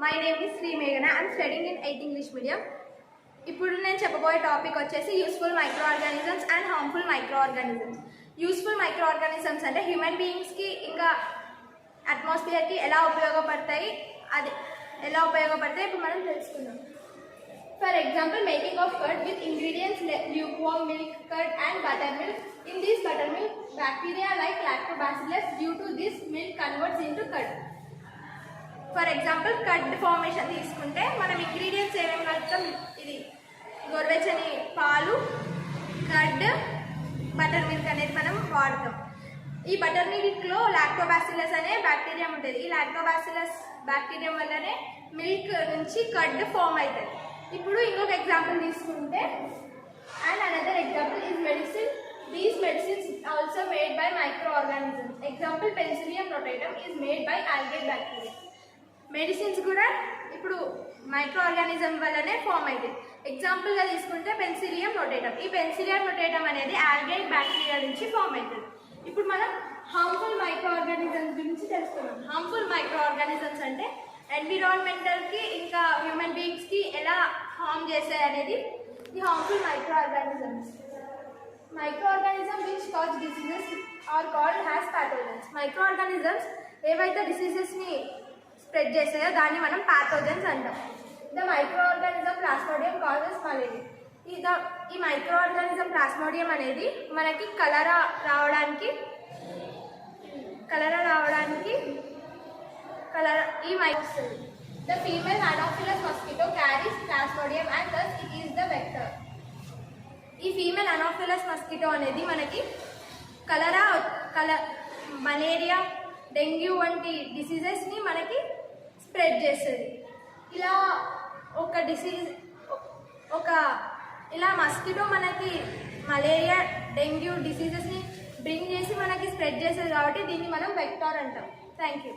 My name is Sri Meghana. I am studying in 8th English medium. ఇప్పుడు నేను చెప్పబోయే topic వచ్చేసి useful micro organisms and harmful micro organisms. Useful micro organisms అంటే human బీయింగ్స్కి ఇంకా అట్మాస్ఫియర్కి ఎలా ఉపయోగపడతాయి ఇప్పుడు మనం తెలుసుకుందాం. For example, making of curd with ingredients lukewarm milk, curd and buttermilk. In this buttermilk, bacteria like lactobacillus due to this milk converts into curd. For example, curd formation తీసుకుంటే మనం ingredients ఏమేమి కలుపుతాం? ఇది గోరువెచ్చని పాలు, కర్డ్, బటర్ మిల్క్ అనేది మనం వాడతాం. ఈ బటర్ మిల్క్లో లాక్టోబాసిల్లస్ అనే బ్యాక్టీరియా ఉంటుంది. ఈ లాక్టోబాసిల్లస్ బ్యాక్టీరియా వల్లనే మిల్క్ నుంచి కర్డ్ ఫామ్ అవుతుంది. ఇప్పుడు ఇంకొక ఎగ్జాంపుల్ తీసుకుంటే, and another example is medicine. These medicines also made by microorganisms. Example, Penicillium rotatum is made by algae bacteria. Medicines కూడా ఇప్పుడు మైక్రో ఆర్గానిజం వల్లనే ఫామ్ అవుతుంది. ఎగ్జాంపుల్గా తీసుకుంటే పెన్సిలియం రొటేటమ్. ఈ పెన్సిలియం రొటేటమ్ అనేది ఆల్గే బ్యాక్టీరియా నుంచి ఫామ్ అవుతుంది. ఇప్పుడు మనం హార్మ్ఫుల్ మైక్రో ఆర్గానిజమ్స్ గురించి తెలుసుకున్నాం. హార్మ్ఫుల్ మైక్రో ఆర్గానిజమ్స్ అంటే ఎన్విరాన్మెంటల్కి ఇంకా హ్యూమన్ బీయింగ్స్కి ఎలా హార్మ్ చేస్తాయి అనేది ఈ harmful microorganisms. Microorganism which cause diseases are called as pathogens. Microorganisms ఏవైతే డిసీజెస్ని స్ప్రెడ్ చేస్తాయో దాన్ని మనం ప్యాథోజన్స్ అంటాం. The microorganism plasmodium causes malaria. ఈ మైక్రో ఆర్గానిజం ప్లాస్మోడియం అనేది మనకి కలరా రావడానికి ఈ వస్తుంది. The female anopheles mosquito carries plasmodium and thus it is the vector. ఈ ఫీమేల్ అనాఫిలస్ మస్కిటో అనేది మనకి మలేరియా, డెంగ్యూ వంటి డిసీజెస్ని మనకి స్ప్రెడ్ చేస్తుంది. ఇలా మస్కిటో మనకి మలేరియా, డెంగ్యూ డిసీజెస్ని బ్రింగ్ చేసి మనకి స్ప్రెడ్ చేస్తుంది కాబట్టి దీన్ని మనం వెక్టార్ అంటాం. Thank you.